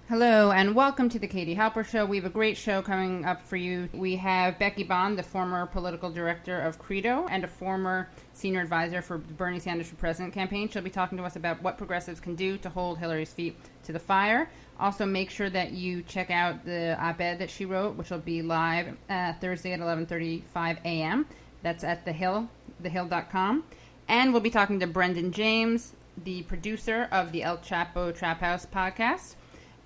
Hello and welcome to the Katie Halper Show. We have a great show coming up for you. We have Becky Bond, the former political director of Credo and a former senior advisor for the Bernie Sanders for President campaign. She'll be talking to us about what progressives can do to hold Hillary's feet to the fire. Also, make sure that you check out the op-ed that she wrote, which will be live Thursday at 11:35 a.m. That's at The Hill, thehill.com. And we'll be talking to Brendan James, the producer of the El Chapo Traphouse podcast,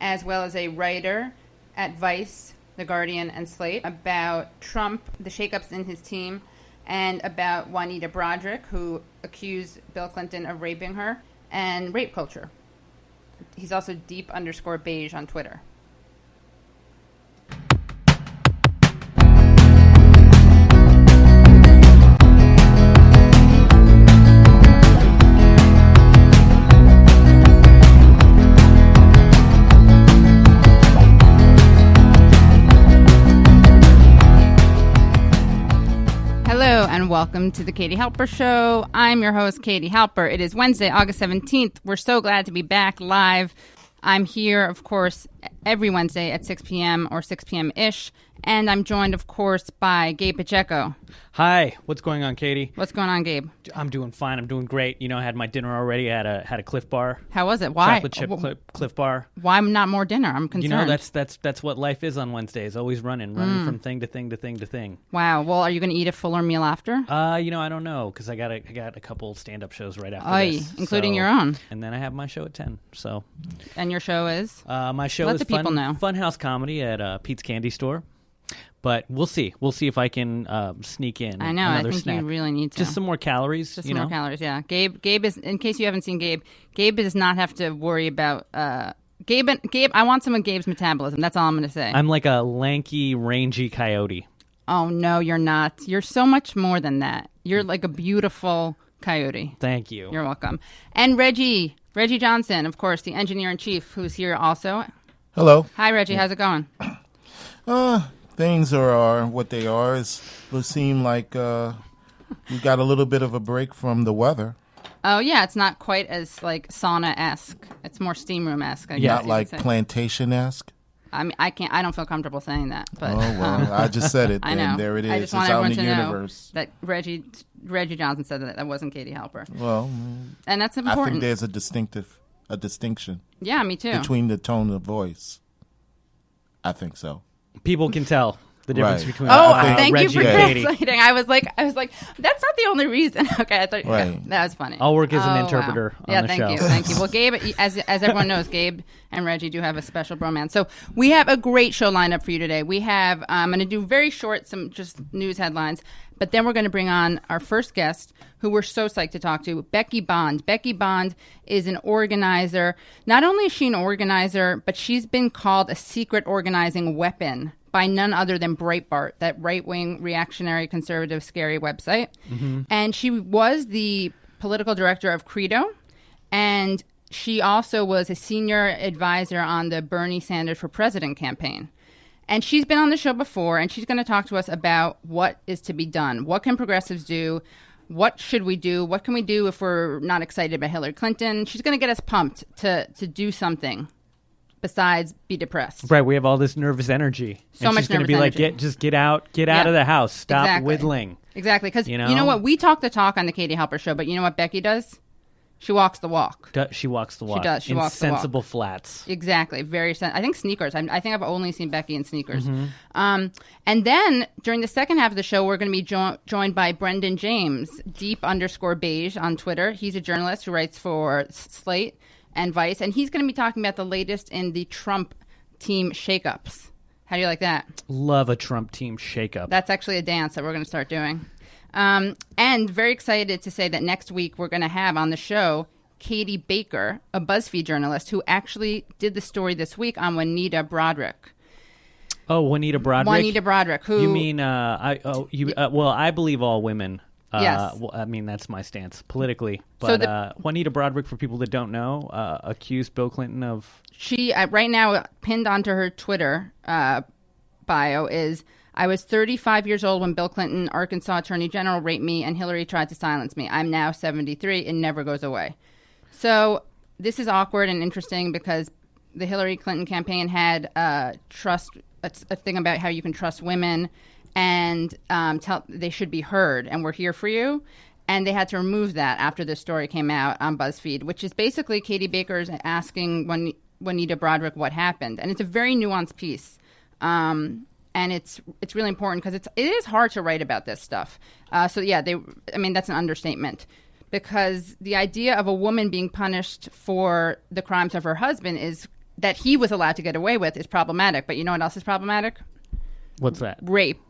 as well as a writer at Vice, The Guardian, and Slate about Trump, the shakeups in his team, and about Juanita Broaddrick, who accused Bill Clinton of raping her, and rape culture. He's also deep_beige on Twitter. And welcome to the Katie Halper Show. I'm your host, Katie Halper. It is Wednesday, August 17th. We're so glad to be back live. I'm here, of course, every Wednesday at 6 p.m. or 6 p.m.-ish. And I'm joined, of course, by Gabe Pacheco. Hi, what's going on, Katie? What's going on, Gabe? I'm doing fine. I'm doing great. You know, I had my dinner already. I had a Cliff Bar. How was it? Why? Chocolate chip Cliff Bar. Why not more dinner? I'm concerned. You know, that's what life is on Wednesdays. Always running from thing to thing to thing to thing. Wow. Well, are you going to eat a fuller meal after? You know, I don't know because I got a couple stand-up shows right after this, including your own. And then I have my show at 10. So. And your show is? My show Let is the people know. Funhouse Comedy at Pete's Candy Store. But we'll see. We'll see if I can sneak in. I know. I think snack. You really need to. Just some more calories. Just some more calories. Yeah. Gabe is. In case you haven't seen Gabe does not have to worry about. Gabe. I want some of Gabe's metabolism. That's all I'm going to say. I'm like a lanky, rangy coyote. Oh no, you're not. You're so much more than that. You're like a beautiful coyote. Thank you. You're welcome. And Reggie Johnson, of course, the engineer in chief, who's here also. Hello. Hi, Reggie. How's it going? Things are what they are. It seem like we got a little bit of a break from the weather. Oh yeah, it's not quite as like sauna-esque. It's more steam room-esque. Not like plantation-esque. I mean, I don't feel comfortable saying that. But, oh well, I just said it. I know. And there it is. I just it's want out in everyone the to universe. know that Reggie Johnson said that wasn't Katie Halper. Well, and that's important. I think there's a distinction. Yeah, me too. Between the tone of voice. I think so. People can tell the difference between thank Reggie you for and Katie. translating. I was like, that's not the only reason. Okay, I thought that was funny. I'll work as an interpreter on the show. Thank you. Well, Gabe, as everyone knows, Gabe and Reggie do have a special bromance. So we have a great show lined up for you today. We have I'm going to do very short, some just news headlines, but then we're going to bring on our first guest, who we're so psyched to talk to, Becky Bond. Becky Bond is an organizer. Not only is she an organizer, but she's been called a secret organizing weapon by none other than Breitbart, that right-wing, reactionary, conservative, scary website. Mm-hmm. And she was the political director of Credo, and she also was a senior advisor on the Bernie Sanders for President campaign. And she's been on the show before, and she's going to talk to us about what is to be done. What can progressives do? What should we do? What can we do if we're not excited about Hillary Clinton? She's going to get us pumped to do something besides be depressed. Right, we have all this nervous energy. So much nervous energy. She's going to be like, get out of the house. Stop whittling. Exactly, because you know what? We talk the talk on the Katie Halper Show, but you know what Becky does? She walks the walk. She walks the walk. She does. She walks the walk. Sensible flats. Exactly. I think sneakers. I think I've only seen Becky in sneakers. Mm-hmm. And then during the second half of the show, we're going to be joined by Brendan James, deep_beige on Twitter. He's a journalist who writes for Slate and Vice, and he's going to be talking about the latest in the Trump team shakeups. How do you like that? Love a Trump team shakeup. That's actually a dance that we're going to start doing. And very excited to say that next week we're going to have on the show Katie Baker, a BuzzFeed journalist who actually did the story this week on Juanita Broaddrick. Oh, Juanita Broaddrick? Juanita Broaddrick, who... You mean, well, I believe all women. Yes. Well, I mean, that's my stance politically. But so Juanita Broaddrick, for people that don't know, accused Bill Clinton of... She, right now, pinned onto her Twitter bio is, I was 35 years old when Bill Clinton, Arkansas Attorney General, raped me and Hillary tried to silence me. I'm now 73. It never goes away. So this is awkward and interesting because the Hillary Clinton campaign had a thing about how you can trust women and they should be heard and we're here for you. And they had to remove that after this story came out on BuzzFeed, which is basically Katie Baker's asking Juanita Broaddrick what happened. And it's a very nuanced piece. And it's really important because it is hard to write about this stuff. That's an understatement. Because the idea of a woman being punished for the crimes of her husband is that he was allowed to get away with is problematic. But you know what else is problematic? What's that? Rape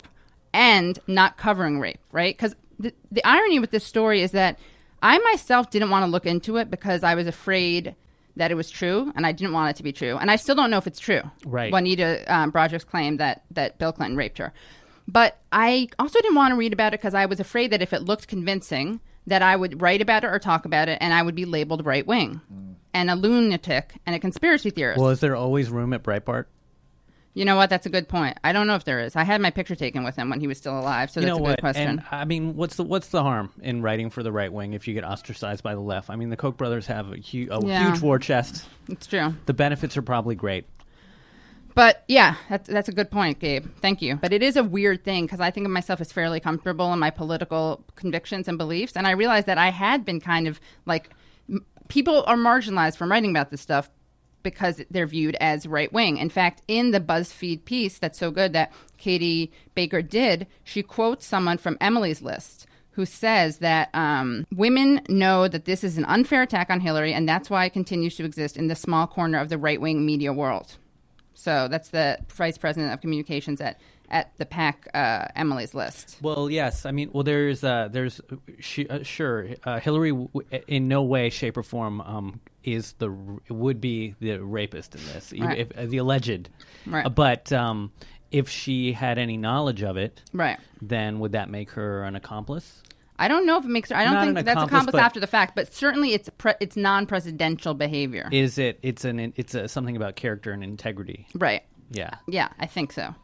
and not covering rape, right? Because the irony with this story is that I myself didn't want to look into it because I was afraid that it was true, and I didn't want it to be true. And I still don't know if it's true. Right. Juanita Broaddrick's claim that Bill Clinton raped her. But I also didn't want to read about it because I was afraid that if it looked convincing, that I would write about it or talk about it, and I would be labeled right-wing and a lunatic and a conspiracy theorist. Well, is there always room at Breitbart? You know what? That's a good point. I don't know if there is. I had my picture taken with him when he was still alive, so that's a good question. And I mean, what's the harm in writing for the right wing if you get ostracized by the left? I mean, the Koch brothers have a huge war chest. It's true. The benefits are probably great. But yeah, that's a good point, Gabe. Thank you. But it is a weird thing because I think of myself as fairly comfortable in my political convictions and beliefs, and I realized that I had been kind of like people are marginalized from writing about this stuff because they're viewed as right-wing. In fact, in the BuzzFeed piece that's so good that Katie Baker did, she quotes someone from Emily's List who says that women know that this is an unfair attack on Hillary, and that's why it continues to exist in the small corner of the right-wing media world. So that's the vice president of communications at the PAC, Emily's List. Well, yes. I mean, well, Hillary in no way, shape, or form would be the rapist in this, right. if the alleged. Right. But if she had any knowledge of it, right, then would that make her an accomplice? I don't know if it makes her. I don't think that's accomplice after the fact, but certainly it's non-presidential behavior. Is it? It's something about character and integrity. Right. Yeah. Yeah, I think so.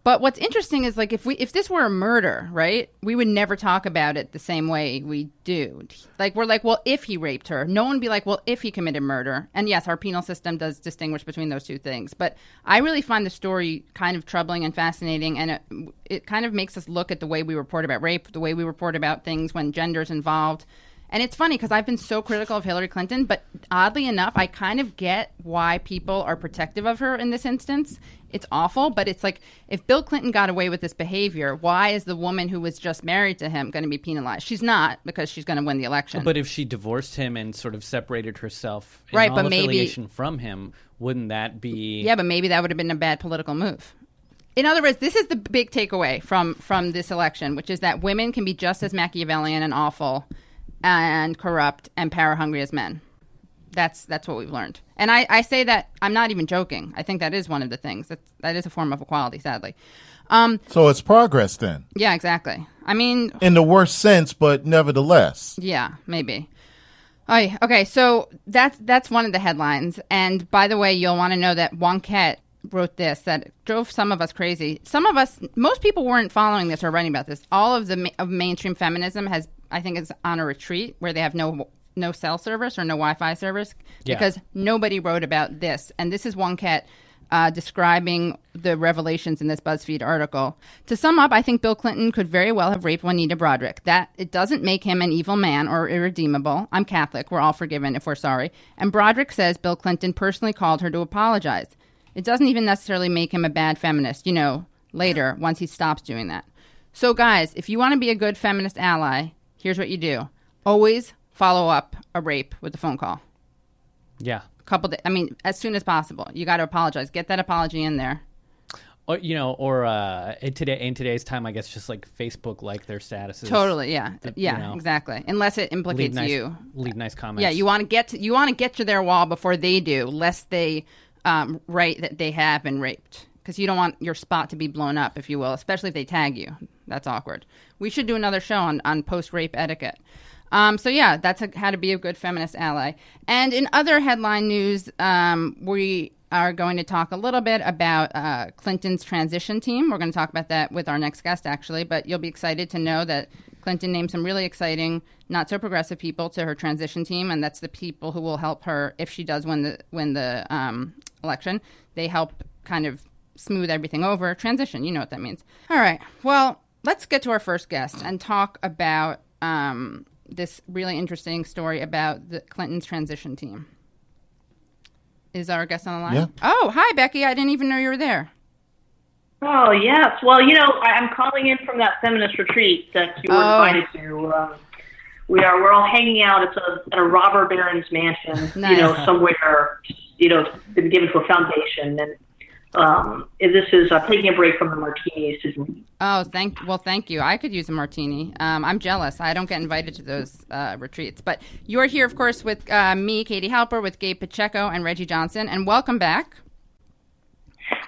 But what's interesting is like if this were a murder, right, we would never talk about it the same way we do. Like we're like, well, if he raped her, no one would be like, well, if he committed murder. And yes, our penal system does distinguish between those two things. But I really find the story kind of troubling and fascinating, and it kind of makes us look at the way we report about rape, the way we report about things when gender's involved. And it's funny because I've been so critical of Hillary Clinton, but oddly enough, I kind of get why people are protective of her in this instance. It's awful, but it's like if Bill Clinton got away with this behavior, why is the woman who was just married to him going to be penalized? She's not, because she's going to win the election. But if she divorced him and sort of separated herself in right, all but affiliation from him, wouldn't that be... Yeah, but maybe that would have been a bad political move. In other words, this is the big takeaway from this election, which is that women can be just as Machiavellian and awful and corrupt and power hungry as men. That's what we've learned. And I say that, I'm not even joking. I think that is one of the things. That is a form of equality, sadly. So it's progress then. Yeah, exactly. I mean... in the worst sense, but nevertheless. Yeah, maybe. Okay, so that's one of the headlines. And by the way, you'll want to know that Wonquette wrote this that drove some of us crazy. Most people weren't following this or writing about this. All of mainstream feminism is on a retreat where they have no cell service or no Wi-Fi service because nobody wrote about this. And this is Wonquette describing the revelations in this BuzzFeed article. To sum up, I think Bill Clinton could very well have raped Juanita Broaddrick. That it doesn't make him an evil man or irredeemable. I'm Catholic. We're all forgiven if we're sorry. And Broaddrick says Bill Clinton personally called her to apologize. It doesn't even necessarily make him a bad feminist, later, once he stops doing that. So, guys, if you want to be a good feminist ally, here's what you do. Always follow up a rape with a phone call. Yeah. As soon as possible. You got to apologize. Get that apology in there. Or, in today's time, I guess just like Facebook, like their statuses. Totally, yeah. Exactly. Unless it implicates you. Leave nice comments. Yeah, you want to get to their wall before they do, lest they write that they have been raped. Because you don't want your spot to be blown up, if you will, especially if they tag you. That's awkward. We should do another show on post-rape etiquette. That's how to be a good feminist ally. And in other headline news, we are going to talk a little bit about Clinton's transition team. We're going to talk about that with our next guest, actually. But you'll be excited to know that Clinton named some really exciting, not so progressive people to her transition team, and that's the people who will help her if she does win the election. They help kind of smooth everything over. Transition, you know what that means. All right. Well, let's get to our first guest and talk about this really interesting story about the Clinton's transition team. Is our guest on the line? Yeah. Oh, hi, Becky. I didn't even know you were there. Oh, yes. Well, I'm calling in from that feminist retreat that you were invited to. We're all hanging out at a robber baron's mansion, Nice. Somewhere, been given to a foundation. And this is taking a break from the martinis. Oh, thank you. I could use a martini. I'm jealous. I don't get invited to those retreats. But you're here, of course, with me, Katie Halper, with Gabe Pacheco and Reggie Johnson. And welcome back.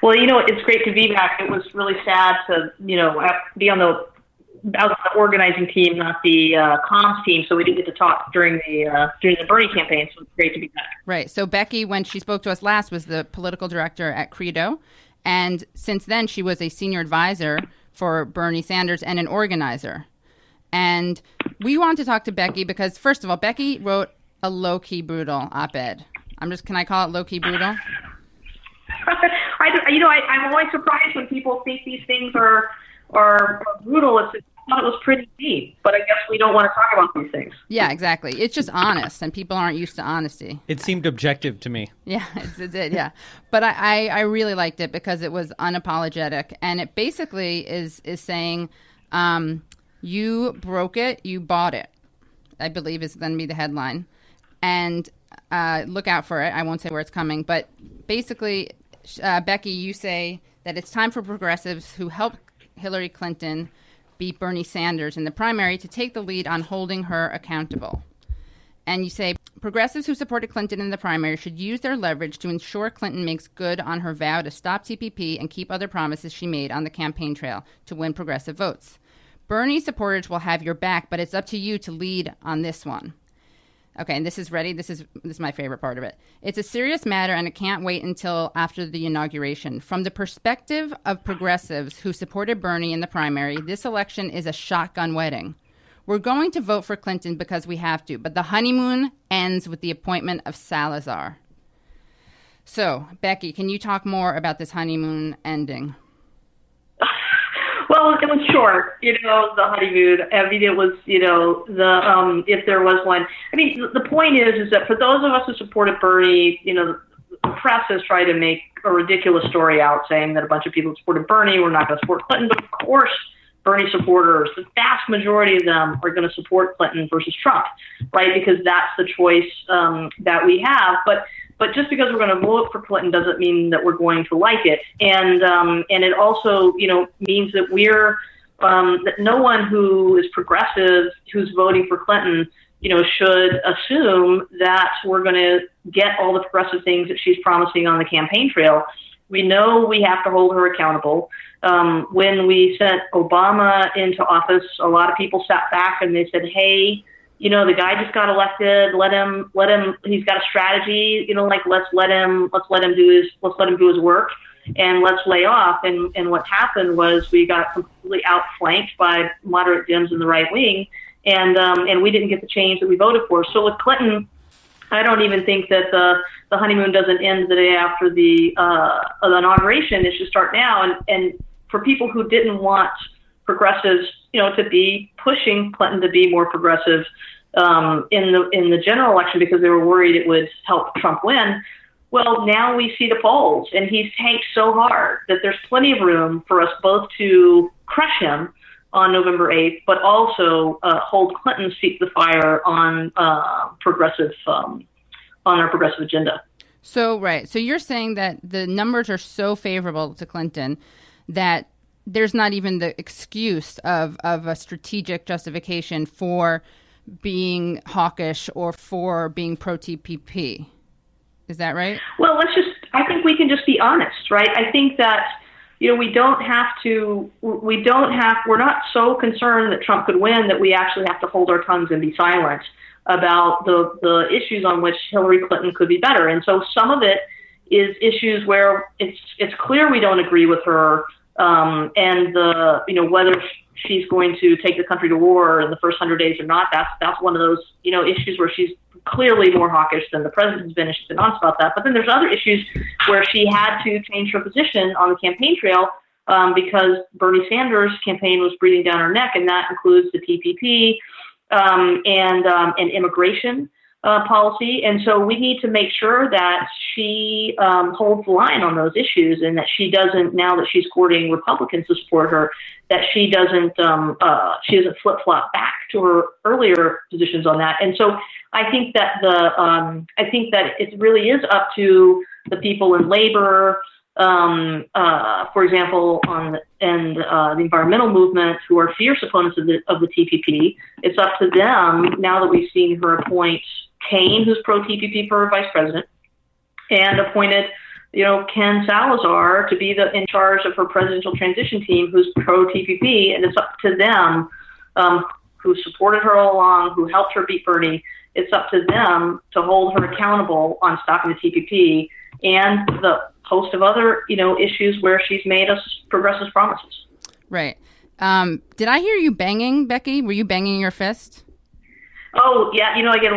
Well, it's great to be back. It was really sad to, be on the organizing team, not the comms team, so we didn't get to talk during the Bernie campaign, so it's great to be back. Right. So Becky, when she spoke to us last, was the political director at Credo, and since then she was a senior advisor for Bernie Sanders and an organizer. And we want to talk to Becky because, first of all, Becky wrote a low-key brutal op-ed. Can I call it low-key brutal? I'm always surprised when people think these things are brutal. I thought it was pretty deep, but I guess we don't want to talk about these things. Yeah, exactly. It's just honest, and people aren't used to honesty. It seemed objective to me. Yeah, it did, yeah. But I really liked it because it was unapologetic, and it basically is saying, you broke it, you bought it, I believe is going to be the headline. And look out for it. I won't say where it's coming, but basically, Becky, you say that it's time for progressives who helped Hillary Clinton beat Bernie Sanders in the primary to take the lead on holding her accountable. And you say progressives who supported Clinton in the primary should use their leverage to ensure Clinton makes good on her vow to stop TPP and keep other promises she made on the campaign trail to win progressive votes. Bernie supporters will have your back, but it's up to you to lead on this one. Okay, and this is ready. This is my favorite part of it. It's a serious matter, and it can't wait until after the inauguration. From the perspective of progressives who supported Bernie in the primary, this election is a shotgun wedding. We're going to vote for Clinton because we have to, but the honeymoon ends with the appointment of Salazar. So, Becky, can you talk more about this honeymoon ending? Well, it was short, the honeymoon. I mean, it was, if there was one. I mean, the point is that for those of us who supported Bernie, the press has tried to make a ridiculous story out saying that a bunch of people who supported Bernie were not going to support Clinton. But of course, Bernie supporters, the vast majority of them are going to support Clinton versus Trump, right? Because that's the choice that we have. But just because we're going to vote for Clinton doesn't mean that we're going to like it. And it also, means that that no one who is progressive who's voting for Clinton, should assume that we're going to get all the progressive things that she's promising on the campaign trail. We know we have to hold her accountable. When we sent Obama into office, a lot of people sat back and they said, hey, the guy just got elected. Let him. He's got a strategy. Let's let him do his work, and let's lay off. And what happened was we got completely outflanked by moderate Dems in the right wing, and we didn't get the change that we voted for. So with Clinton, I don't even think that the honeymoon doesn't end the day after the inauguration. It should start now. And for people who didn't want progressives, to be pushing Clinton to be more progressive in the general election because they were worried it would help Trump win. Well, now we see the polls, and he's tanked so hard that there's plenty of room for us both to crush him on November 8th, but also hold Clinton's feet to the fire on our progressive agenda. So, right. So you're saying that the numbers are so favorable to Clinton that there's not even the excuse of a strategic justification for being hawkish or for being pro-TPP. Is that right? Well, I think we can just be honest, right? I think that, we're not so concerned that Trump could win that we actually have to hold our tongues and be silent about the issues on which Hillary Clinton could be better. And so some of it is issues where it's clear we don't agree with her, and whether she's going to take the country to war in the first 100 days or not. That's one of those, issues where she's clearly more hawkish than the president has been, and she's been honest about that. But then there's other issues where she had to change her position on the campaign trail because Bernie Sanders' campaign was breathing down her neck, and that includes the TPP and immigration policy. And so we need to make sure that she holds the line on those issues, and that she doesn't, now that she's courting Republicans to support her, that she doesn't flip-flop back to her earlier positions on that. And so I think that it really is up to the people in labor, for example, the environmental movement, who are fierce opponents of the TPP. It's up to them, now that we've seen her appoint Kane, who's pro-TPP, for vice president, and appointed, Ken Salazar to be in charge of her presidential transition team, who's pro-TPP, and it's up to them, who supported her all along, who helped her beat Bernie. It's up to them to hold her accountable on stopping the TPP and the host of other, issues where she's made us progressive promises. Right. Did I hear you banging, Becky? Were you banging your fist? Oh yeah, I get a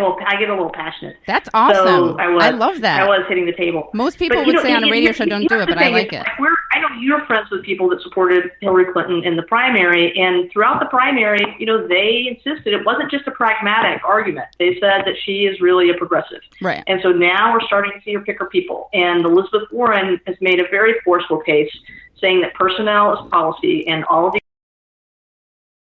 little passionate. That's awesome. So I love that. I was hitting the table. Most people would say on a radio show, don't do it, but I like it. I know you're friends with people that supported Hillary Clinton in the primary, and throughout the primary, they insisted it wasn't just a pragmatic argument. They said that she is really a progressive. Right. And so now we're starting to see her pick her people. And Elizabeth Warren has made a very forceful case, saying that personnel is policy, and all of the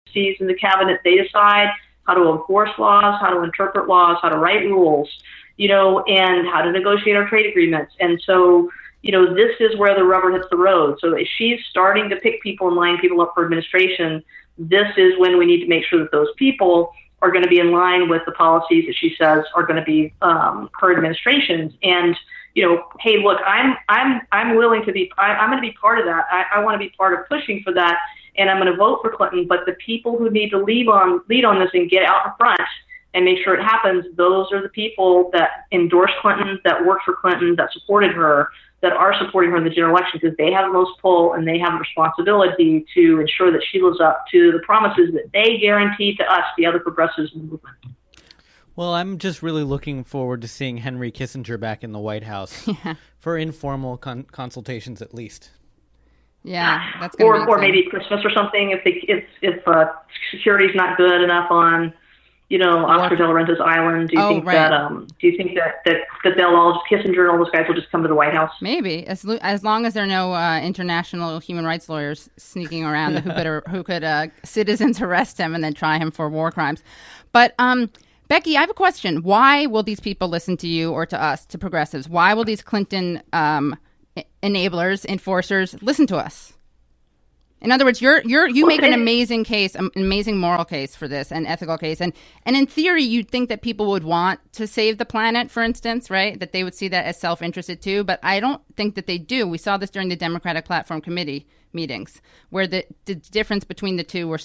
agencies in the cabinet, they decide how to enforce laws, how to interpret laws, how to write rules, and how to negotiate our trade agreements. And so, this is where the rubber hits the road. So if she's starting to pick people and line people up for administration, this is when we need to make sure that those people are going to be in line with the policies that she says are going to be her administration's. And, hey, look, I'm willing to be, I'm going to be part of that. I want to be part of pushing for that. And I'm going to vote for Clinton, but the people who need to lead on this and get out in front and make sure it happens, those are the people that endorsed Clinton, that worked for Clinton, that supported her, that are supporting her in the general election, because they have the most pull and they have a responsibility to ensure that she lives up to the promises that they guaranteed to us, the other progressives in the movement. Well, I'm just really looking forward to seeing Henry Kissinger back in the White House for informal consultations, at least. Yeah, that's going to be or maybe Christmas or something if security's not good enough on Oscar de la Renta's island. Do you think that they'll all Kissinger and all those guys will just come to the White House? Maybe as long as there are no international human rights lawyers sneaking around who could citizens arrest him and then try him for war crimes. But Becky, I have a question. Why will these people listen to you or to us, to progressives? Why will these Clinton enablers, enforcers, listen to us? In other words, you make an amazing case, an amazing moral case for this, an ethical case, and in theory, you'd think that people would want to save the planet, for instance, right? That they would see that as self-interested too, but I don't think that they do. We saw this during the Democratic Platform Committee meetings, where the difference between the two were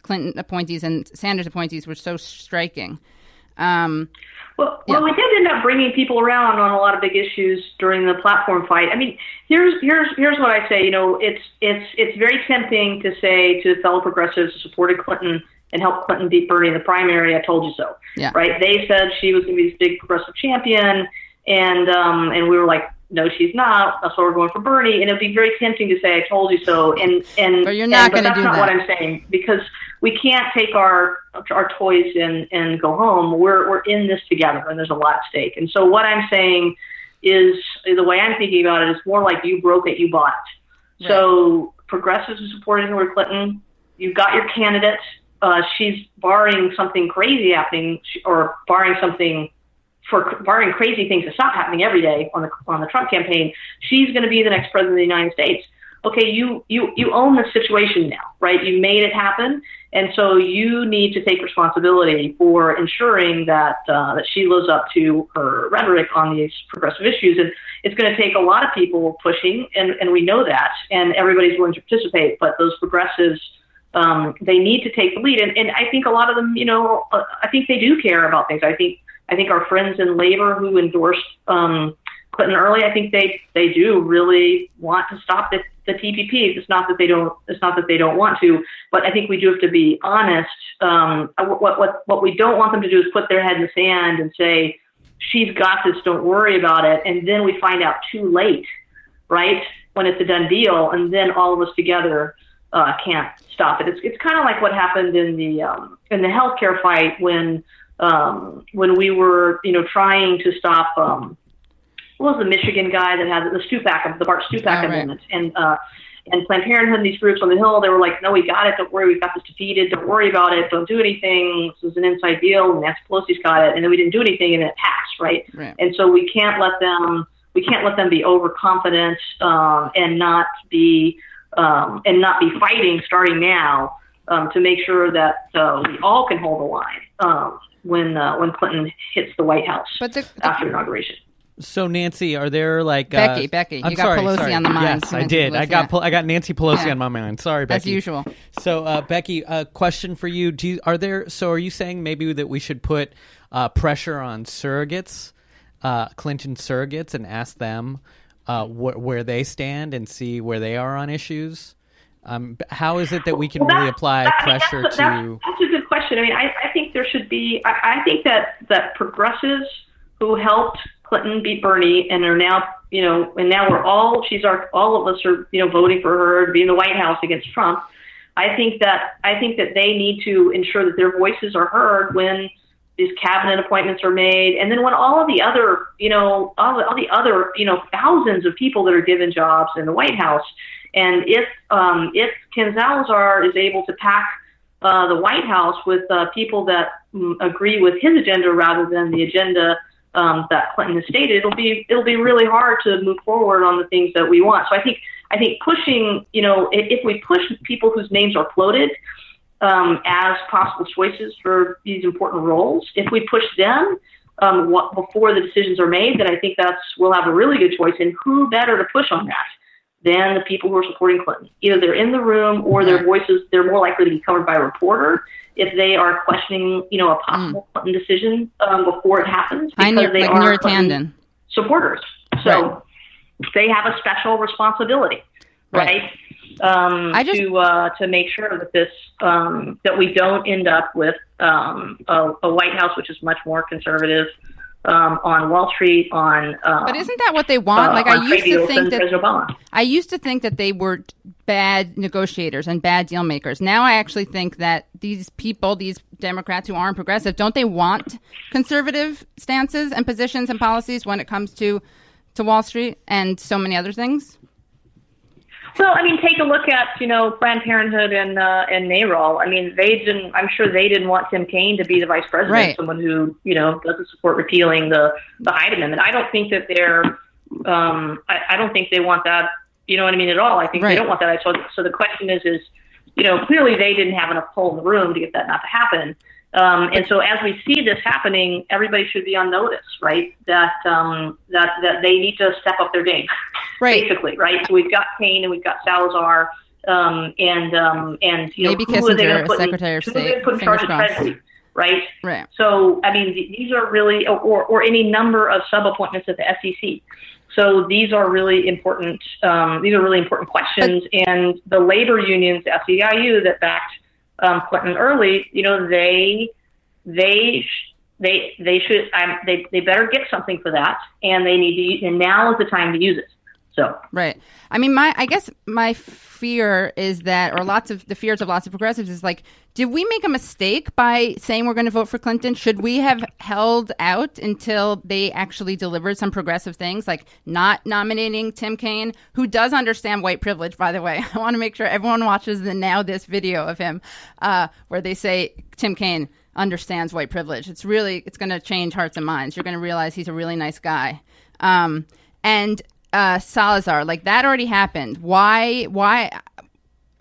Clinton appointees and Sanders appointees were so striking. Well, we did end up bringing people around on a lot of big issues during the platform fight. I mean, here's what I say. It's very tempting to say to fellow progressives who supported Clinton and helped Clinton beat Bernie in the primary, "I told you so." Yeah. Right? They said she was going to be this big progressive champion, and we were like, "No, she's not. That's why we're going for Bernie." And it'd be very tempting to say, "I told you so." But you're not going to do that. That's not what I'm saying, because we can't take our toys and go home. We're in this together, and there's a lot at stake. And so what I'm saying is, the way I'm thinking about it is more like you broke it, you bought it. Right. So progressives who supported Hillary Clinton, you've got your candidate. She's barring something crazy happening, or barring crazy things to stop happening every day on the Trump campaign. She's going to be the next president of the United States. Okay, you own the situation now, right? You made it happen, and so you need to take responsibility for ensuring that she lives up to her rhetoric on these progressive issues. And it's going to take a lot of people pushing, and we know that, and everybody's willing to participate. But those progressives, they need to take the lead, and I think a lot of them, I think they do care about things. I think our friends in labor who endorsed Clinton early, I think they do really want to stop the the TPP. It's not that they don't want to, but I think we do have to be honest. What we don't want them to do is put their head in the sand and say, she's got this, don't worry about it. And then we find out too late, right? When it's a done deal, and then all of us together can't stop it. It's kind of like what happened in the healthcare fight when we were, trying to stop, what was the Michigan guy that had the Bart Stupak amendment, and Planned Parenthood and these groups on the Hill, they were like, no, we got it. Don't worry. We've got this defeated. Don't worry about it. Don't do anything. This is an inside deal. And Nancy Pelosi's got it. And then we didn't do anything and it passed. Right. And so we can't let them be overconfident, and not be fighting starting now, to make sure that we all can hold the line when Clinton hits the White House after inauguration. So Nancy, are there like Becky? You got Pelosi on the mind. Yes, I did. Pelosi, I got Nancy Pelosi on my mind. Sorry, Becky. As usual. So Becky, a question for you: are you saying maybe that we should put pressure on surrogates, Clinton surrogates, and ask them where they stand and see where they are on issues? How is it that we can really apply pressure to? That's a good question. I mean, I think there should be. I think that progressives who helped Clinton beat Bernie and are now, and now all of us are, voting for her to be in the White House against Trump. I think that they need to ensure that their voices are heard when these cabinet appointments are made, and then when all of the other, thousands of people that are given jobs in the White House, and if Ken Salazar is able to pack the White House with people that agree with his agenda rather than the agenda that Clinton has stated, it'll be really hard to move forward on the things that we want. So I think pushing, if we push people whose names are floated as possible choices for these important roles, if we push them before the decisions are made, then I think we'll have a really good choice. And who better to push on that than the people who are supporting Clinton? Either they're in the room or their voices, they're more likely to be covered by a reporter if they are questioning, a possible Clinton decision before it happens, because they are Clinton supporters. So they have a special responsibility, right? To make sure that this that we don't end up with a White House which is much more conservative on Wall Street. But isn't that what they want? I used to think that they were bad negotiators and bad deal makers. Now I actually think that these people, these Democrats who aren't progressive, don't they want conservative stances and positions and policies when it comes to Wall Street and so many other things? Well, I mean, take a look at, Planned Parenthood and NARAL. I mean, I'm sure they didn't want Tim Kaine to be the vice president, someone who, doesn't support repealing the Hyde Amendment. I don't think that I don't think they want that, at all. I think they don't want that. So the question is, clearly they didn't have enough pull in the room to get that not to happen. And so as we see this happening, everybody should be on notice, right? That they need to step up their game, basically, right? So we've got Kaine and we've got Salazar, and maybe Kissinger, Secretary of State, put in charge of Treasury, right? So I mean, these are really, or any number of sub appointments at the SEC. So these are really important. These are really important questions, and the labor unions, SEIU, that backed Clinton early, they better get something for that, and they need to, and now is the time to use it. So I mean, I guess my fear is that, or the fears of lots of progressives is like, did we make a mistake by saying we're going to vote for Clinton? Should we have held out until they actually delivered some progressive things, like not nominating Tim Kaine, who does understand white privilege, by the way? I want to make sure everyone watches this video of him where they say Tim Kaine understands white privilege. It's going to change hearts and minds. You're going to realize he's a really nice guy. And Salazar, like that already happened. Why?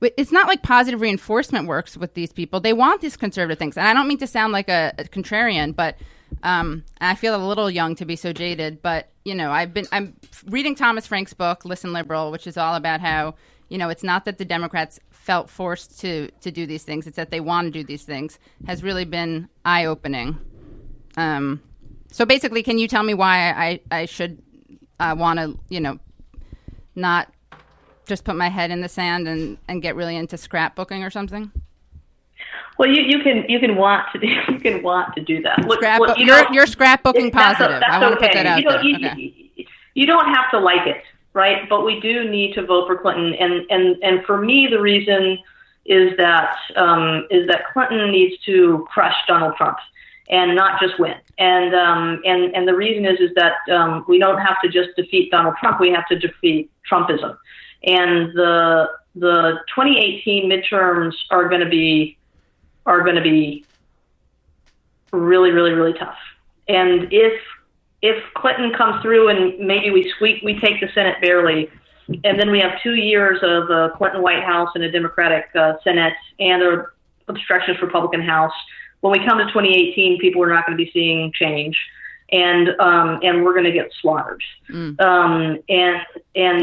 It's not like positive reinforcement works with these people. They want these conservative things. And I don't mean to sound like a contrarian, but I feel a little young to be so jaded. But, I'm reading Thomas Frank's book, Listen Liberal, which is all about how, it's not that the Democrats felt forced to do these things. It's that they want to do these things. Has really been eye-opening. So basically, can you tell me why I should want to, not just put my head in the sand and get really into scrapbooking or something? Well, you can want to do that. Look, you're scrapbooking positive. I want to put that out there. You don't have to like it, right? But we do need to vote for Clinton, and for me, the reason is that Clinton needs to crush Donald Trump and not just win. And the reason is that we don't have to just defeat Donald Trump; we have to defeat Trumpism. And the 2018 midterms are going to be really, really, really tough. And if Clinton comes through and maybe we take the Senate barely, and then we have 2 years of a Clinton White House and a Democratic Senate and an obstructionist Republican House, when we come to 2018, people are not going to be seeing change. And we're going to get slaughtered. And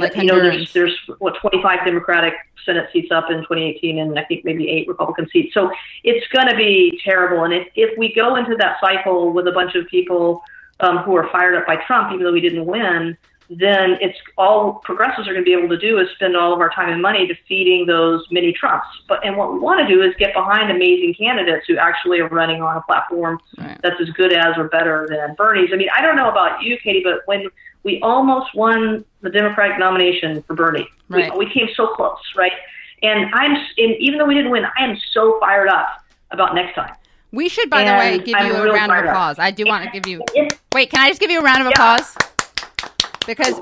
like, you know, there's 25 Democratic Senate seats up in 2018, and I think maybe 8 Republican seats. So it's going to be terrible. And if we go into that cycle with a bunch of people who are fired up by Trump, even though we didn't win, then it's all progressives are going to be able to do is spend all of our time and money defeating those mini Trumps. And what we want to do is get behind amazing candidates who actually are running on a platform that's as good as or better than Bernie's. I mean, I don't know about you, Katie, but when we almost won the Democratic nomination for Bernie, we came so close, right? And even though we didn't win, I am so fired up about next time. We should, by the way, give you a round of applause. I do want to give you. Wait, can I just give you a round of applause? Because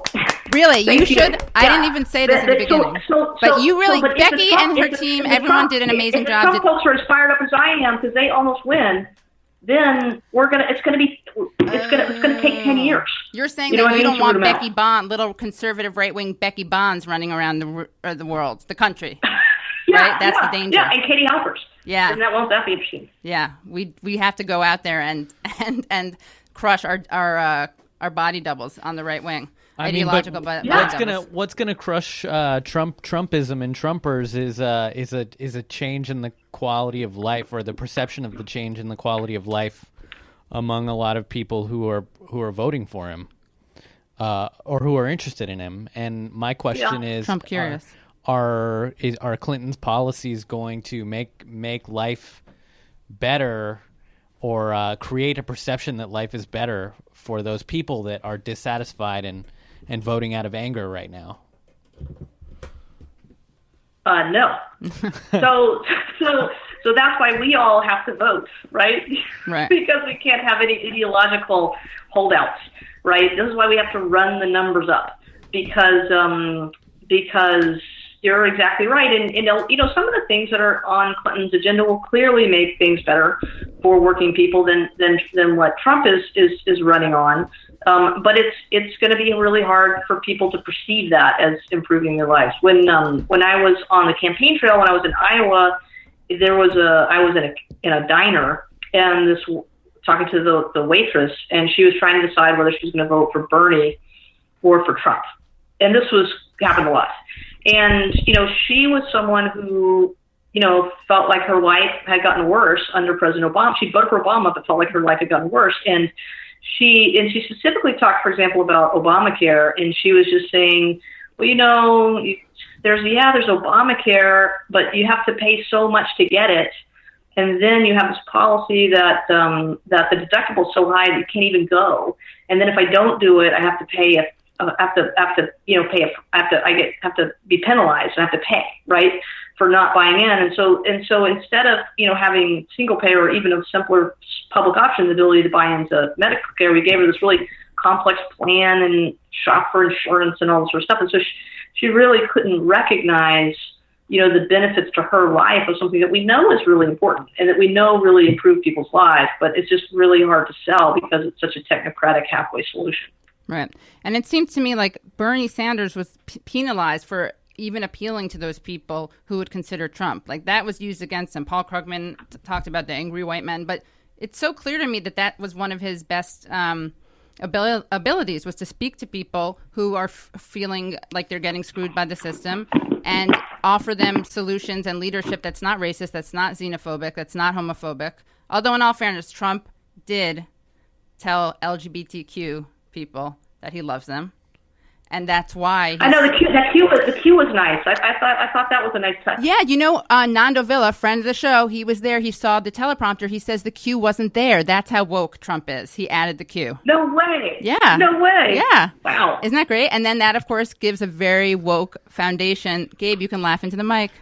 really, you should. Yeah. I didn't even say this at the beginning, but you really, Becky and her team, everyone did an amazing job. If the Trump folks are as fired up as I am because they almost win, then it's going to take 10 years. You're saying that you don't want Becky Bond, little conservative right-wing Becky Bonds running around the world, the country. Right? That's the danger. Yeah, and Katie Halpers. Yeah. Won't that be interesting? Yeah, we have to go out there and crush our body doubles on the right wing. Ideological body doubles. What's gonna crush Trumpism and Trumpers is a change in the quality of life, or the perception of the change in the quality of life among a lot of people who are voting for him, or who are interested in him. And my question is, Trump curious. Are Clinton's policies going to make life better, or create a perception that life is better for those people that are dissatisfied and voting out of anger right now? No. So that's why we all have to vote, right? Right. Because we can't have any ideological holdouts, right? This is why we have to run the numbers up, because you're exactly right. And you know, some of the things that are on Clinton's agenda will clearly make things better for working people than what Trump is running on. But it's going to be really hard for people to perceive that as improving their lives. When I was on the campaign trail, when I was in Iowa, I was in a diner, and talking to the waitress, and she was trying to decide whether she was going to vote for Bernie or for Trump. And this happened a lot. And, you know, she was someone who, you know, felt like her life had gotten worse under President Obama. She voted for Obama, but felt like her life had gotten worse. And she specifically talked, for example, about Obamacare. And she was just saying, well, you know, there's Obamacare, but you have to pay so much to get it. And then you have this policy that the deductible is so high that you can't even go. And then if I don't do it, I have to pay have to be penalized. I have to pay, right, for not buying in. And so instead of, you know, having single payer or even a simpler public option, the ability to buy into medical care, we gave her this really complex plan and shop for insurance and all this sort of stuff. And so she really couldn't recognize, you know, the benefits to her life of something that we know is really important and that we know really improve people's lives, but it's just really hard to sell because it's such a technocratic halfway solution. Right. And it seems to me like Bernie Sanders was penalized for even appealing to those people who would consider Trump. Like, that was used against him. Paul Krugman talked about the angry white men. But it's so clear to me that was one of his best abilities, was to speak to people who are feeling like they're getting screwed by the system and offer them solutions and leadership that's not racist, that's not xenophobic, that's not homophobic. Although, in all fairness, Trump did tell LGBTQ people that he loves them. And that's why I know the queue was nice. I thought that was a nice touch. Yeah, Nando Villa, friend of the show, he was there. He saw the teleprompter. He says the queue wasn't there. That's how woke Trump is. He added the queue. No way. Yeah. No way. Yeah. Wow. Isn't that great? And then that, of course, gives a very woke foundation. Gabe, you can laugh into the mic.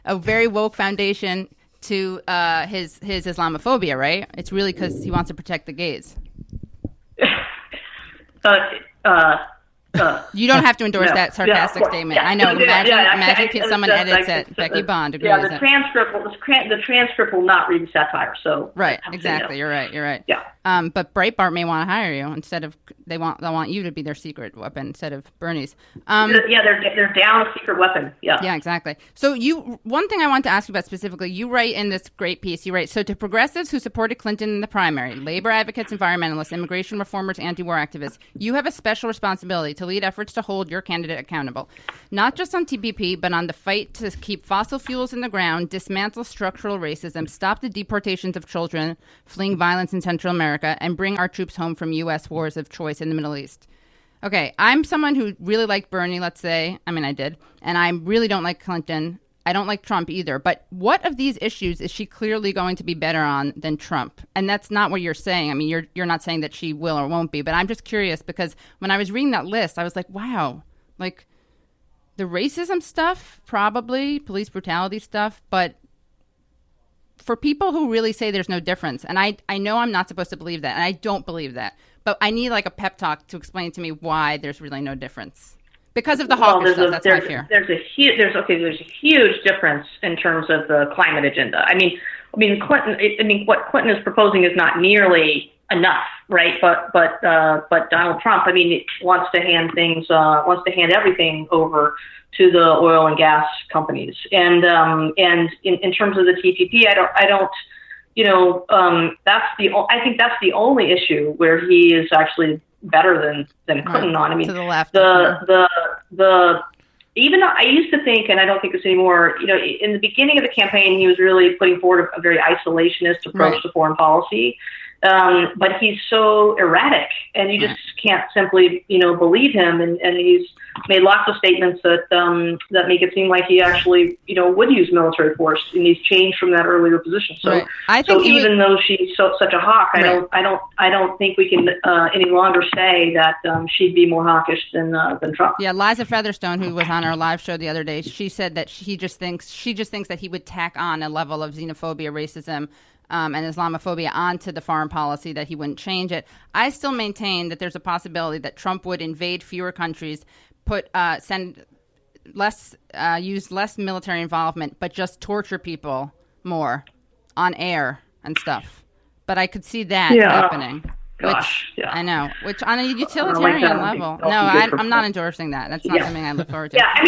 A very woke foundation to his Islamophobia, right? It's really because he wants to protect the gays. You don't have to endorse that sarcastic statement. Yeah. I know. Imagine if someone edits it. Like, Becky Bond agrees. Yeah, the transcript will not read the satire. So right, exactly. You're right. Yeah. But Breitbart may want to hire you instead of they'll want you to be their secret weapon instead of Bernie's. They're down a secret weapon. Yeah. Yeah, exactly. So one thing I want to ask you about specifically, you write in this great piece. You write, so to progressives who supported Clinton in the primary, labor advocates, environmentalists, immigration reformers, anti-war activists, you have a special responsibility to lead efforts to hold your candidate accountable, not just on TPP, but on the fight to keep fossil fuels in the ground, dismantle structural racism, stop the deportations of children fleeing violence in Central America, and bring our troops home from U.S. wars of choice in the Middle East. Okay, I'm someone who really liked Bernie, let's say. I mean, I did. And I really don't like Clinton. I don't like Trump either. But what of these issues is she clearly going to be better on than Trump? And that's not what you're saying. I mean, you're not saying that she will or won't be. But I'm just curious because when I was reading that list, I was like, wow, like the racism stuff, probably, police brutality stuff. But for people who really say there's no difference, and I know I'm not supposed to believe that, and I don't believe that, but I need like a pep talk to explain to me why there's really no difference. Because of the hawkish stuff, that's my fear. There's a huge difference in terms of the climate agenda. I mean, what Clinton is proposing is not nearly enough, right? But Donald Trump, I mean, wants to hand everything over to the oil and gas companies. And in terms of the TPP, I think that's the only issue where he is actually better than Clinton on. I mean, to the left. Even though I used to think, and I don't think this anymore, in the beginning of the campaign, he was really putting forward a very isolationist approach to foreign policy. But he's so erratic, and you just can't simply, believe him. And he's made lots of statements that make it seem like he actually, would use military force, and he's changed from that earlier position. So, I think even though she's such a hawk, I don't think we can any longer say that she'd be more hawkish than Trump. Yeah, Liza Featherstone, who was on our live show the other day, she said that she just thinks that he would tack on a level of xenophobia, racism, and Islamophobia onto the foreign policy, that he wouldn't change it. I still maintain that there's a possibility that Trump would invade fewer countries, use less military involvement, but just torture people more on air and stuff. But I could see that happening. I know. Which on a utilitarian level, I'm not endorsing that. That's not something I look forward to. Yeah, I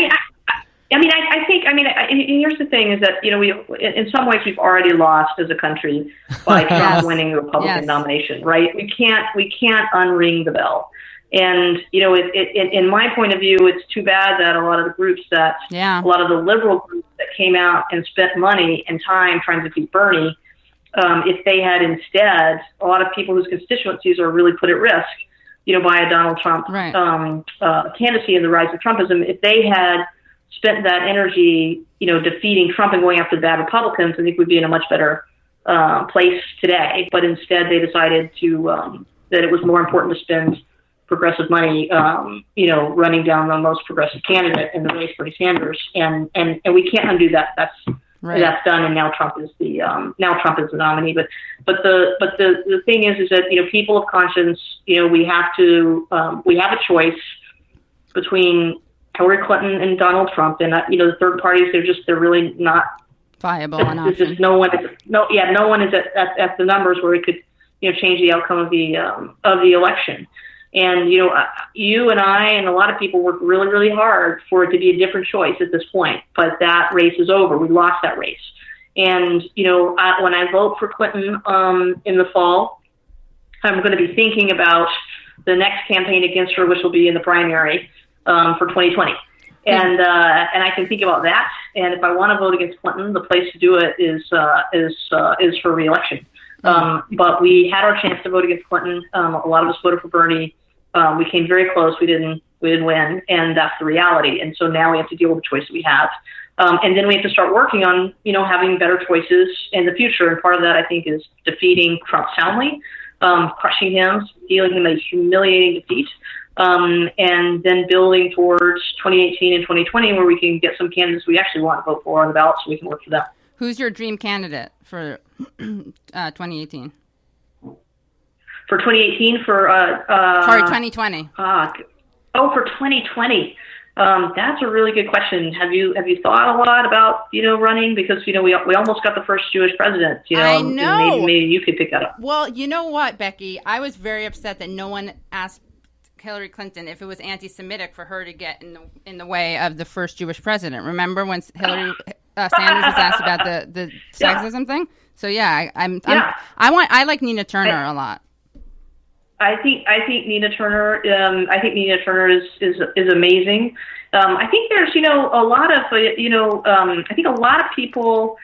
think here's the thing is that, we, in some ways, we've already lost as a country by Trump winning the Republican nomination, right? We can't unring the bell. And, in my point of view, it's too bad that a lot of the groups a lot of the liberal groups that came out and spent money and time trying to beat Bernie, if they had instead, a lot of people whose constituencies are really put at risk, by a Donald Trump candidacy and the rise of Trumpism, if they had spent that energy, defeating Trump and going after the bad Republicans, I think we'd be in a much better place today. But instead, they decided that it was more important to spend progressive money, running down the most progressive candidate in the race, Bernie Sanders, and we can't undo that. That's done, and now Trump is the nominee. But the thing is that people of conscience, we have a choice between Hillary Clinton and Donald Trump, and the third parties, they're really not viable. There's just no one is at the numbers where it could change the outcome of the election. And you and I and a lot of people worked really, really hard for it to be a different choice at this point. But that race is over. We lost that race. And when I vote for Clinton in the fall, I'm going to be thinking about the next campaign against her, which will be in the primary for 2020. And I can think about that. And if I want to vote against Clinton, the place to do it is for re-election. But we had our chance to vote against Clinton. A lot of us voted for Bernie. We came very close. We didn't win, and that's the reality. And so now we have to deal with the choice that we have. And then we have to start working on, having better choices in the future. And part of that, I think, is defeating Trump soundly, crushing him, dealing him a humiliating defeat, and then building towards 2018 and 2020 where we can get some candidates we actually want to vote for on the ballot so we can work for them. Who's your dream candidate for 2018? For 2018, sorry, 2020. For 2020. That's a really good question. Have you thought a lot about running, because we almost got the first Jewish president. I know. Maybe you could pick that up. Well, you know what, Becky? I was very upset that no one asked Hillary Clinton if it was anti-Semitic for her to get in the way of the first Jewish president. Remember when Hillary Sanders was asked about the sexism thing? So yeah, I like Nina Turner a lot. I think Nina Turner. I think Nina Turner is amazing. I think there's a lot of I think a lot of people.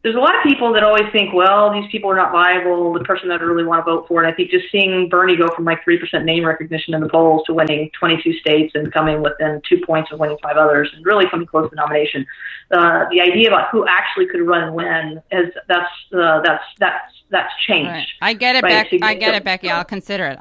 There's a lot of people that always think, well, these people are not viable, the person that I really want to vote for. And I think just seeing Bernie go from 3% name recognition in the polls to winning 22 states and coming within 2 points of winning 5 others and really coming close to the nomination, the idea about who actually could run and win that's changed. Right. I get it, right? Becky. I'll consider it.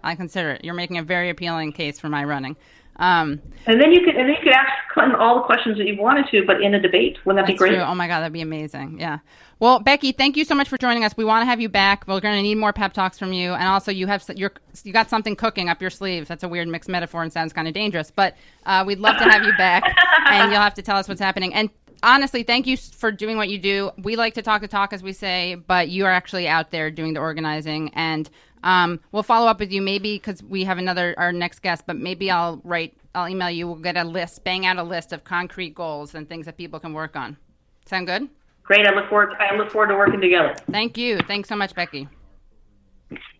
You're making a very appealing case for my running. And then you could ask Clinton all the questions that you wanted to, but in a debate. Wouldn't that be great? True. Oh my God, that'd be amazing. Yeah. Well, Becky, thank you so much for joining us. We want to have you back. We're going to need more pep talks from you, and also you got something cooking up your sleeves. That's a weird mixed metaphor and sounds kind of dangerous, but we'd love to have you back, and you'll have to tell us what's happening. And honestly, thank you for doing what you do. We like to talk the talk, as we say, but you are actually out there doing the organizing, and we'll follow up with you maybe because we have our next guest, but maybe I'll email you. We'll get a list, bang out a list of concrete goals and things that people can work on. Sound good? Great. I look forward to working together. Thank you. Thanks so much, Becky.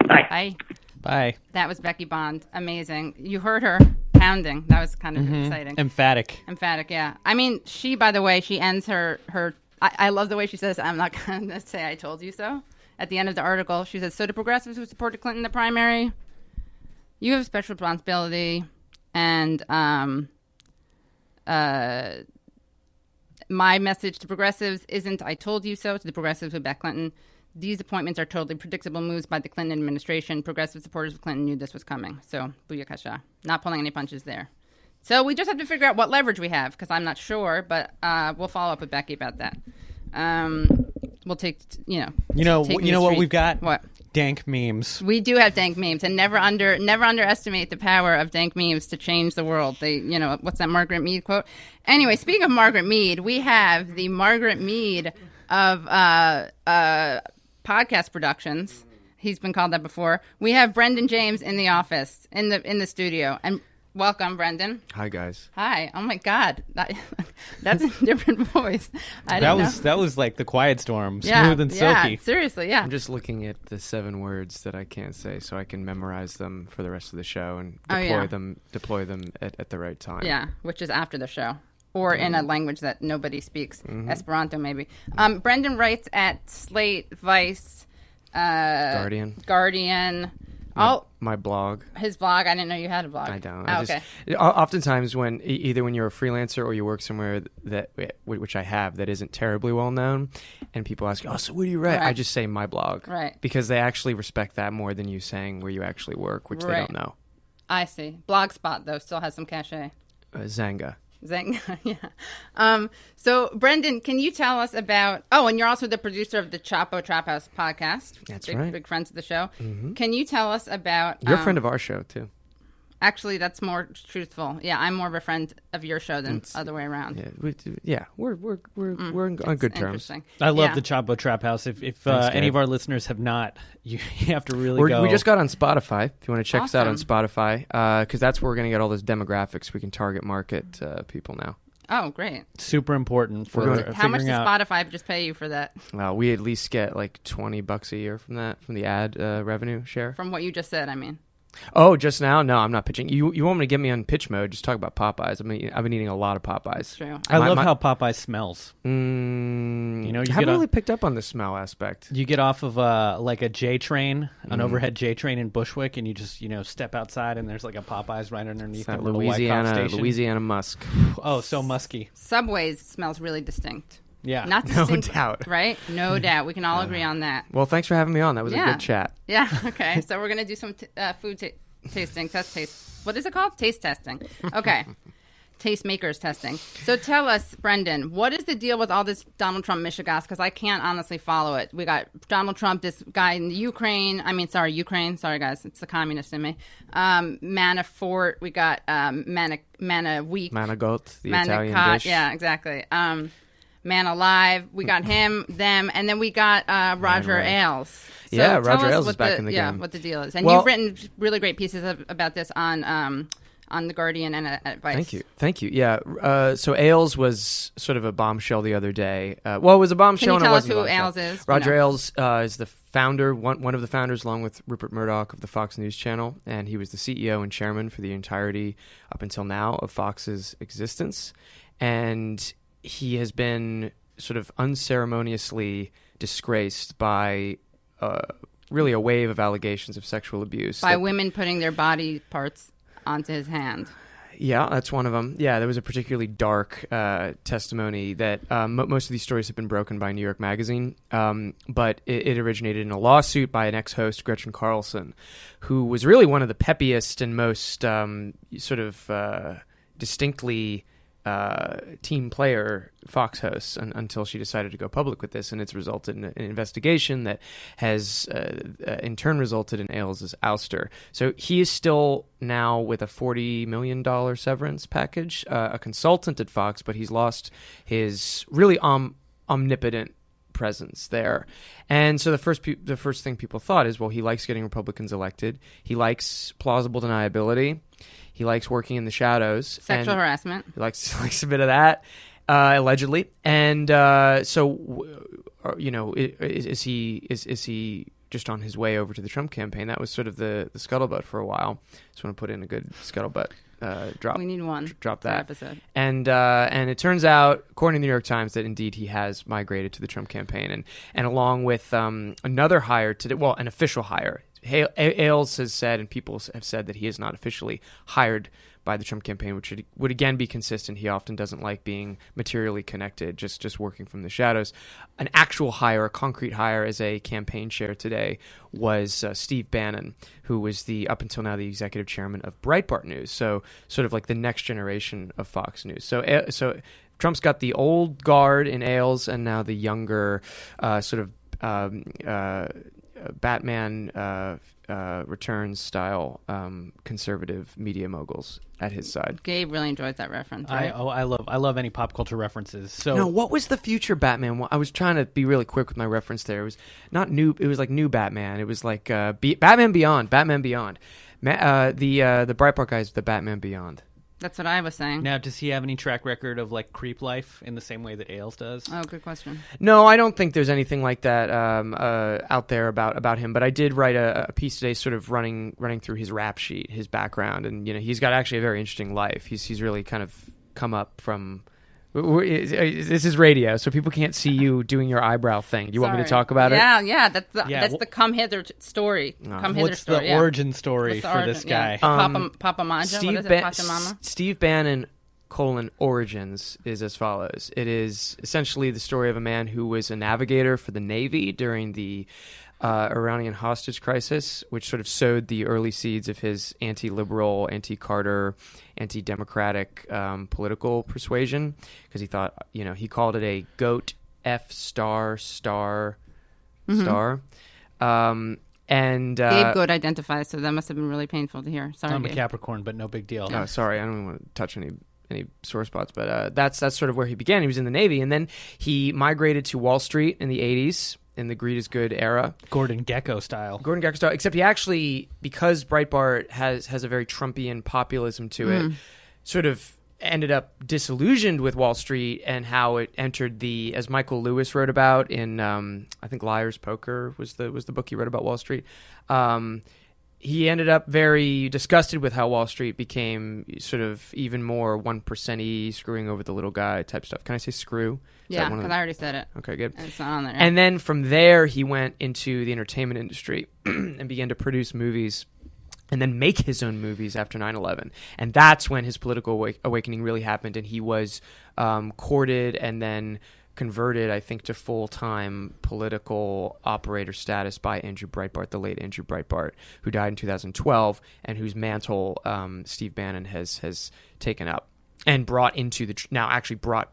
Bye. Bye. That was Becky Bond. Amazing. You heard her pounding. That was kind of exciting. Emphatic, yeah. I mean, she, by the way, she ends her I love the way she says, I'm not going to say I told you so. At the end of the article, she says, so to progressives who supported Clinton in the primary, you have special responsibility. And my message to progressives isn't I told you so. To the progressives who back Clinton, these appointments are totally predictable moves by the Clinton administration. Progressive supporters of Clinton knew this was coming. So, booyakasha. Not pulling any punches there. So we just have to figure out what leverage we have, because I'm not sure, but we'll follow up with Becky about that. We'll take, You know what we've got? What? Dank memes. We do have dank memes, and never underestimate the power of dank memes to change the world. They, what's that Margaret Mead quote? Anyway, speaking of Margaret Mead, we have the Margaret Mead of podcast productions. He's been called that before. We have Brendan James in the office, in the studio, and welcome, Brendan. Hi, guys. Hi. Oh my God, that's a different voice. That was like the Quiet Storm, smooth and silky. Yeah, seriously, yeah. I'm just looking at the 7 words that I can't say, so I can memorize them for the rest of the show and deploy them at the right time. Yeah, which is after the show, or in a language that nobody speaks, Esperanto maybe. Brendan writes at Slate, Vice, Guardian. My blog. His blog. I didn't know you had a blog. I don't. Okay. Oftentimes, when either when you're a freelancer or you work somewhere which I have, that isn't terribly well known, and people ask, "Oh, so what do you write?" Right. I just say my blog, right? Because they actually respect that more than you saying where you actually work, which they don't know. I see. Blogspot though still has some cachet. Zanga, yeah. So, Brendan, can you tell us about... Oh, and you're also the producer of the Chapo Traphouse podcast. That's right. Big friends of the show. Mm-hmm. Can you tell us about... You're a friend of our show, too. Actually, that's more truthful. Yeah, I'm more of a friend of your show than other way around. We're on good terms. I love the Chapo Traphouse. If any of our listeners have not, you have to really go. We just got on Spotify. If you want to check us out on Spotify, because that's where we're going to get all those demographics. We can target market people now. Oh, great! Super important for how much does Spotify just pay you for that? We at least get like $20 a year from that, from the ad revenue share. From what you just said, I mean. Oh, just now? No, I'm not pitching. You want me to get me on pitch mode? Just talk about Popeyes. I mean, I've been eating a lot of Popeyes. That's true. I love how Popeye smells. You know, you I haven't get really picked up on the smell aspect. You get off of like a J train, an overhead J train in Bushwick, and you just step outside, and there's like a Popeyes right underneath That the little White station. Louisiana musk. Oh, so musky. Subway's smells really distinct. Yeah, Not No distinct, doubt. right? No doubt. We can all agree on that. Well, thanks for having me on. That was a Yeah. good chat. Yeah. Okay. So we're gonna do some food tasting, taste. What is it called? Taste testing. Okay. Tastemakers testing. So tell us, Brendan, what is the deal with all this Donald Trump mishigas? Because I can't honestly follow it. We got Donald Trump, this guy in Ukraine. Ukraine. Sorry, guys. It's the communist in me. Manafort. We got Manaweek. Managot, the Italian dish. Yeah, exactly. Man Alive. We got him, them, and then we got Roger Ailes. So Yeah, tell Roger us Ailes what is back in the yeah, game. what the deal is. And Well- you've written really great pieces about this on The Guardian and at Vice. Thank you. Yeah. So Ailes was sort of a bombshell the other day. It was a bombshell. Can you and tell it us wasn't a who bombshell. Ailes is? Roger No. Ailes is the founder, one of the founders, along with Rupert Murdoch of the Fox News Channel, and he was the CEO and chairman for the entirety up until now of Fox's existence. And he has been sort of unceremoniously disgraced by really a wave of allegations of sexual abuse. By women putting their body parts onto his hand. Yeah, that's one of them. Yeah, there was a particularly dark testimony that most of these stories have been broken by New York Magazine, but it originated in a lawsuit by an ex-host, Gretchen Carlson, who was really one of the peppiest and most sort of distinctly team player Fox hosts until she decided to go public with this, and it's resulted in an investigation that has in turn resulted in Ailes' ouster. So he is still now with a $40 million severance package, a consultant at Fox, but he's lost his really omnipotent presence there. And so the first thing people thought is, well, he likes getting Republicans elected. He likes plausible deniability. He likes working in the shadows. Sexual harassment. He likes a bit of that, allegedly. And is he just on his way over to the Trump campaign? That was sort of the scuttlebutt for a while. Just want to put in a good scuttlebutt drop. We need one. Drop per that episode. And it turns out, according to the New York Times, that indeed he has migrated to the Trump campaign, and along with another hire today, well, an official hire. Ailes has said, and people have said, that he is not officially hired by the Trump campaign, which would again be consistent. He often doesn't like being materially connected, just working from the shadows. An actual hire, a concrete hire as a campaign chair today was Steve Bannon, who was up until now the executive chairman of Breitbart News, so sort of like the next generation of Fox News. So Trump's got the old guard in Ailes, and now the younger sort of Batman Returns style conservative media moguls at his side. Gabe really enjoys that reference. Right? I love any pop culture references. So no, what was the future Batman? I was trying to be really quick with my reference there. It was not new. It was like new Batman. It was like Batman Beyond. Batman Beyond. The Breitbart guys, the Batman Beyond. That's what I was saying. Now, does he have any track record of like creep life in the same way that Ailes does? Oh, good question. No, I don't think there's anything like that out there about him. But I did write a piece today, sort of running through his rap sheet, his background, and he's got actually a very interesting life. He's really kind of come up from. This is radio, so people can't see you doing your eyebrow thing. Do you want me to talk about it? Yeah. That's the come hither story. Come hither What's story. the origin story for this guy? Yeah. Papa Manja. What is it? Pachamama? Steve Bannon, origins is as follows. It is essentially the story of a man who was a navigator for the Navy during the Iranian hostage crisis, which sort of sowed the early seeds of his anti-liberal, anti-Carter, anti-democratic political persuasion, because he thought, he called it a GOAT F star. And Gabe Goat identifies, so that must have been really painful to hear. Sorry, I'm a Gabe. Capricorn, but no big deal. Oh, sorry, I don't even want to touch any sore spots, but that's sort of where he began. He was in the Navy, and then he migrated to Wall Street in the 80s. In the greed is good era. Gordon Gekko style, except he actually, because Breitbart has a very Trumpian populism to it, sort of ended up disillusioned with Wall Street and how it entered as Michael Lewis wrote about in, I think Liar's Poker was the book he wrote about Wall Street. he ended up very disgusted with how Wall Street became sort of even more 1%y, screwing over the little guy type stuff. Can I say screw? Yeah, because I already said it. Okay, good. And it's not on there. And then from there, he went into the entertainment industry and began to produce movies and then make his own movies after 9/11. And that's when his political awakening really happened, and he was courted and then converted, I think, to full-time political operator status by Andrew Breitbart, the late Andrew Breitbart, who died in 2012, and whose mantle Steve Bannon has taken up and brought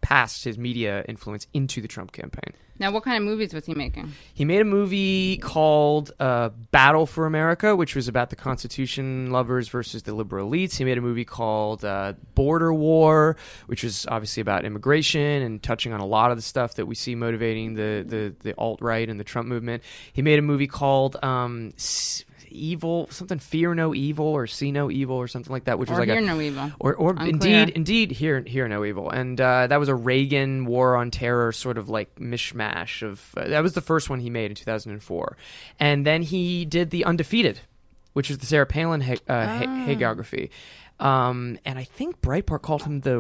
past his media influence into the Trump campaign. Now, what kind of movies was he making? He made a movie called Battle for America, which was about the Constitution lovers versus the liberal elites. He made a movie called Border War, which was obviously about immigration and touching on a lot of the stuff that we see motivating the alt-right and the Trump movement. He made a movie called Evil, something Fear No Evil or See No Evil or something like that, which was like Hear No Evil. Or indeed Hear No Evil. And that was a Reagan War on Terror sort of like mishmash of that was the first one he made in 2004. And then he did The Undefeated, which is the Sarah Palin hagiography. And I think Breitbart called him Lenny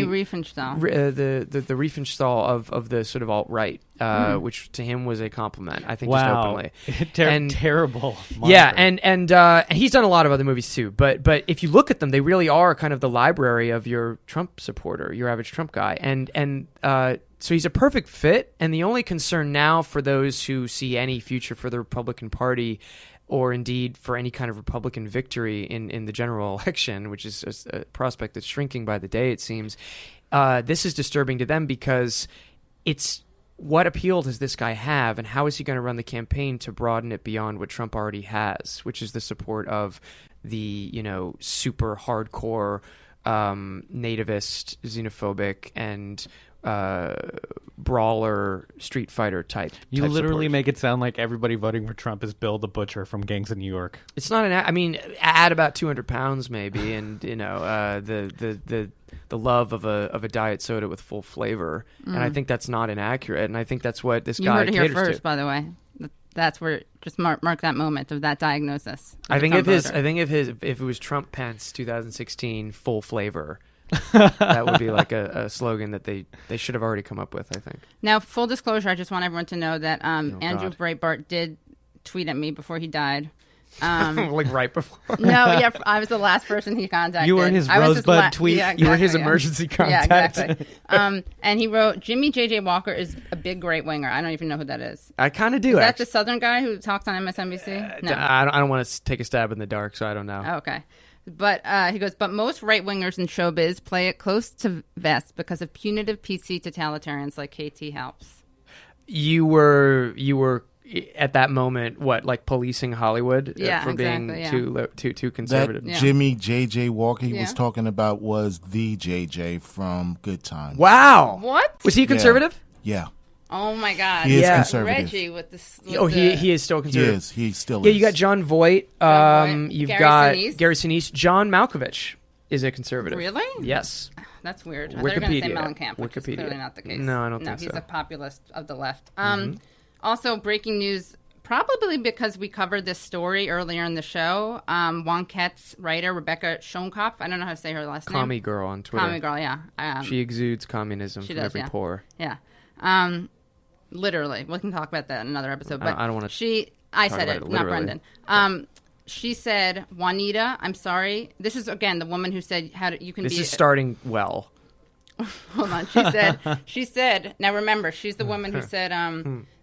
Riefenstahl. The Riefenstahl of the sort of alt-right, which to him was a compliment, I think, wow. just openly. Terrible. Yeah, and he's done a lot of other movies too, but if you look at them, they really are kind of the library of your Trump supporter, your average Trump guy. And so he's a perfect fit, and the only concern now for those who see any future for the Republican Party or indeed for any kind of Republican victory in the general election, which is a prospect that's shrinking by the day, it seems, this is disturbing to them because it's what appeal does this guy have, and how is he going to run the campaign to broaden it beyond what Trump already has, which is the support of the, super hardcore nativist, xenophobic, and brawler Street Fighter type. You literally supporters. make it sound like everybody voting for Trump is Bill the Butcher from Gangs of New York. It's not add about 200 pounds maybe, and the love of a diet soda with full flavor, and I think that's not inaccurate, and I think that's what this guy caters to. You heard it here first, by the way. That's where just mark that moment of that diagnosis. I think if it was Trump Pence 2016 full flavor. That would be like a slogan that they should have already come up with, I think. Now, full disclosure, I just want everyone to know that Andrew Breitbart did tweet at me before he died. Like right before? No, yeah, I was the last person he contacted. You were his rosebud tweet. Yeah, exactly, you were his emergency contact. Yeah, exactly. And he wrote, Jimmy J.J. Walker is a big right winger. I don't even know who that is. I kind of do, Is that the Southern guy who talks on MSNBC? No. I don't want to take a stab in the dark, so I don't know. Oh, okay. But he goes, but most right-wingers in showbiz play it close to vest because of punitive PC totalitarians like KT Helps. You were at that moment, like policing Hollywood for being too conservative. That Jimmy J.J. Walker he was talking about was the J.J. from Good Times. Wow. What? Was he conservative? Yeah. Oh my God! He is conservative. Reggie with this. He is still conservative. He is. He still is. Yeah, you got John Voight. You've Gary got Sinise. Gary Sinise. John Malkovich is a conservative. Really? Yes. That's weird. I thought you were going to say Wikipedia. Mellencamp, which is clearly not the case. No, I don't think No, he's so. a populist of the left. Also, breaking news. Probably because we covered this story earlier in the show. Wonkette's writer, Rebecca Schoenkopf, I don't know how to say her last name. Commie Girl on Twitter. Commie Girl, yeah. She exudes communism from every pore. Yeah. Literally. We can talk about that in another episode. But I don't want to I said it, not Brendan. She said, Juanita, I'm sorry. This is, again, the woman who said, This is starting well. Hold on. She said, now remember, she's the woman who said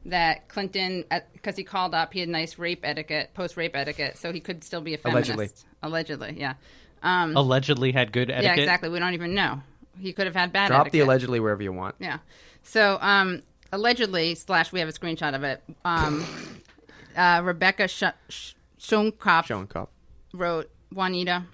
that Clinton, because he called up, he had nice post-rape etiquette, so he could still be a feminist. Allegedly, yeah. Allegedly had good etiquette? Yeah, exactly. We don't even know. He could have had bad Drop etiquette. the allegedly wherever you want. Yeah. So, allegedly, / we have a screenshot of it, Rebecca Schoenkopf wrote, Juanita,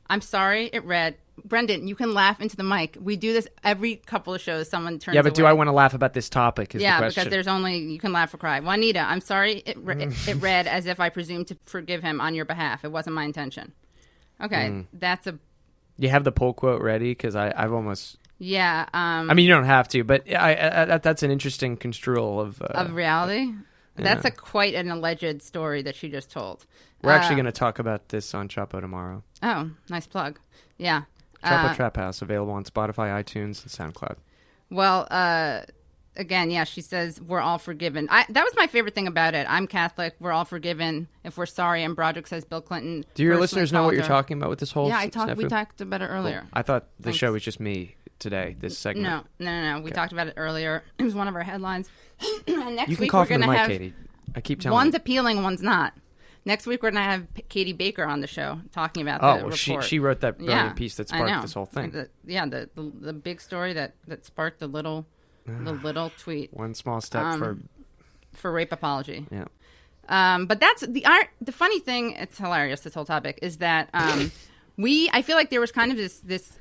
I'm sorry, it read, Brendan, you can laugh into the mic. We do this every couple of shows. Someone turns away. Yeah, but do I want to laugh about this topic is the question. Because there's only, you can laugh or cry. Juanita, I'm sorry, it read as if I presumed to forgive him on your behalf. It wasn't my intention. Okay, that's a... You have the pull quote ready? Because I've almost... Yeah. I mean, you don't have to, but that's an interesting construal of reality? That's quite an alleged story that she just told. We're actually going to talk about this on Chapo tomorrow. Oh, nice plug. Yeah. Chapo Traphouse, available on Spotify, iTunes, and SoundCloud. Well, again, yeah, she says we're all forgiven. That was my favorite thing about it. I'm Catholic. We're all forgiven if we're sorry. And Broaddrick says Bill Clinton. Do your listeners know what you're talking about with this whole? Yeah, we talked about it earlier. Cool. I thought the show was just me today. This segment. No. We talked about it earlier. It was one of our headlines. Next you can week call we're from going the to mic, have Katie. I keep telling one's you. appealing, one's not. Next week we're going to have Katie Baker on the show talking about the report. She wrote that brilliant piece that sparked this whole thing. The big story that sparked the little tweet. One small step for rape apology. Yeah. But that's the funny thing. It's hilarious. This whole topic is that I feel like there was kind of this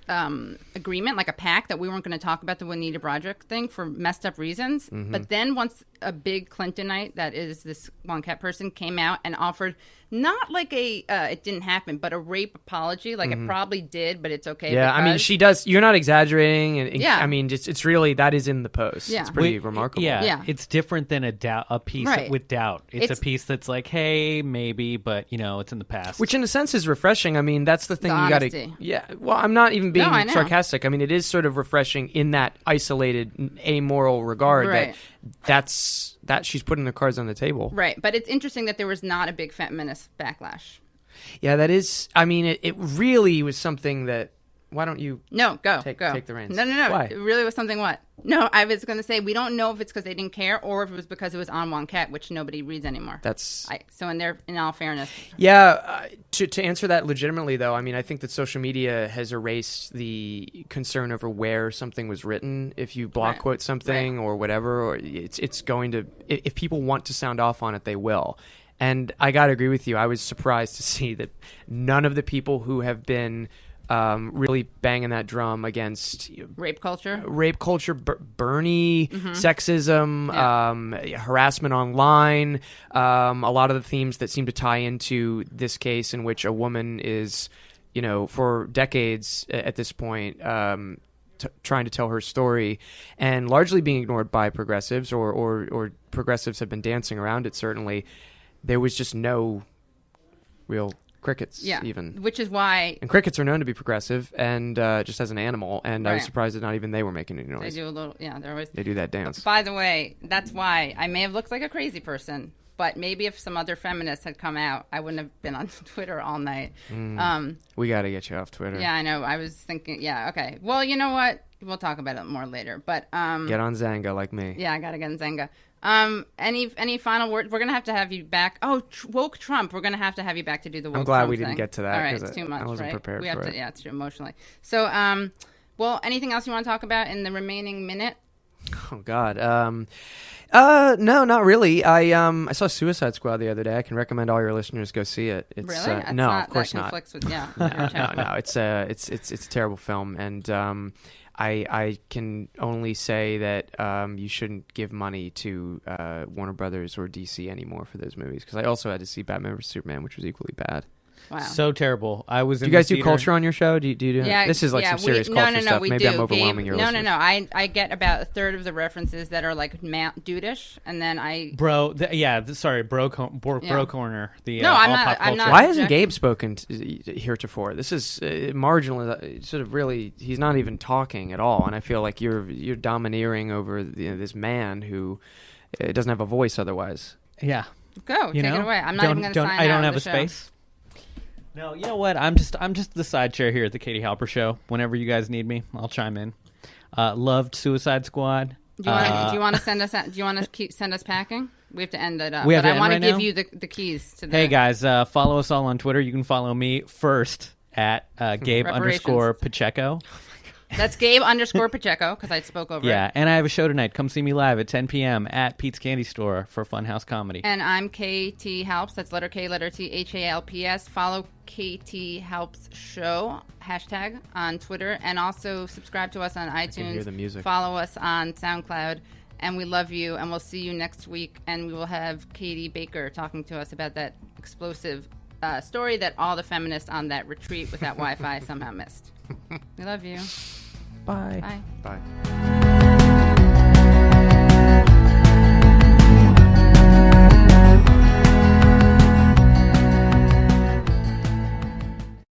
agreement, like a pact, that we weren't going to talk about the Juanita Broaddrick thing for messed up reasons. Mm-hmm. But then once a big Clintonite, that is this Wonkat person, came out and offered not like it didn't happen, but a rape apology, like it probably did, but it's okay. Yeah, because... I mean, she does. You're not exaggerating. And yeah. I mean, it's really, that is in the post. Yeah. It's pretty remarkable. Yeah, it's different than a piece with doubt. It's a piece that's like, hey, maybe, but it's in the past. Which in a sense is refreshing. I mean, that's the thing you got to. Yeah. Well, I'm not even being sarcastic. I mean, it is sort of refreshing in that isolated, amoral regard that she's putting the cards on the table. Right. But it's interesting that there was not a big feminist backlash. Yeah, that is. I mean, it really was something that. Why don't you? No, go. Take the reins. No. Why? It really was something. What? No, I was going to say we don't know if it's because they didn't care or if it was because it was on Wonkat, which nobody reads anymore. So in all fairness. Yeah, to answer that legitimately though, I mean, I think that social media has erased the concern over where something was written. If you block quote something or whatever, or it's going to. If people want to sound off on it, they will. And I got to agree with you. I was surprised to see that none of the people who have been really banging that drum against rape culture, Bernie, sexism, harassment online, a lot of the themes that seem to tie into this case in which a woman is, for decades at this point, trying to tell her story and largely being ignored by progressives or progressives have been dancing around it. Certainly, there was just no real crickets, even. Which is why... And crickets are known to be progressive and just as an animal, and I was surprised that not even they were making any noise. They do a little... Yeah, they're always... They do that dance. By the way, that's why I may have looked like a crazy person, but maybe if some other feminists had come out, I wouldn't have been on Twitter all night. We got to get you off Twitter. Yeah, I know. I was thinking... Yeah, okay. Well, you know what? We'll talk about it more later, but... Get on Zanga like me. Yeah, I got to get on Zanga. Any final words? We're gonna have you back. Oh, woke Trump. We're gonna have you back to do the woke Trump. I'm glad Trump we didn't thing. get to that. All right, it's too much. I wasn't prepared for it. Yeah, it's too emotionally. So, well, anything else you want to talk about in the remaining minute? Oh God. No, not really. I saw Suicide Squad the other day. I can recommend all your listeners go see it. It's, really? No, of course not. With, no. It's a terrible film, and I can only say that you shouldn't give money to Warner Brothers or DC anymore for those movies, because I also had to see Batman vs Superman, which was equally bad. Wow. So terrible. I was. Do you guys do culture on your show? Do you do? Yeah, this is like some serious culture stuff. We Maybe do. I'm overwhelming your listeners. No. I get about a third of the references that are like dudish, and then I. Bro corner. No, I'm not. Why hasn't Gabe spoken heretofore? This is marginal. Sort of really, he's not even talking at all, and I feel like you're domineering over this man who doesn't have a voice otherwise. Yeah. Go take it away. I'm not even going to sign out. I don't have a space. No, you know what? I'm just the side chair here at the Katie Halper Show. Whenever you guys need me, I'll chime in. Loved Suicide Squad. Do you want to send us? Do you want to send us packing? We have to end it up. But I want to give now? you the keys to. Hey guys, follow us all on Twitter. You can follow me first at Gabe_Pacheco. That's Gabe_Pacheco, because I spoke over it. Yeah, and I have a show tonight. Come see me live at 10 p.m. at Pete's Candy Store for Funhouse Comedy. And I'm KT Halps. That's letter K, letter T, HALPS. Follow KT Halps Show # on Twitter, and also subscribe to us on iTunes. I can hear the music. Follow us on SoundCloud, and we love you. And we'll see you next week. And we will have Katie Baker talking to us about that explosive story that all the feminists on that retreat without Wi-Fi somehow missed. We love you. Bye. Bye. Bye.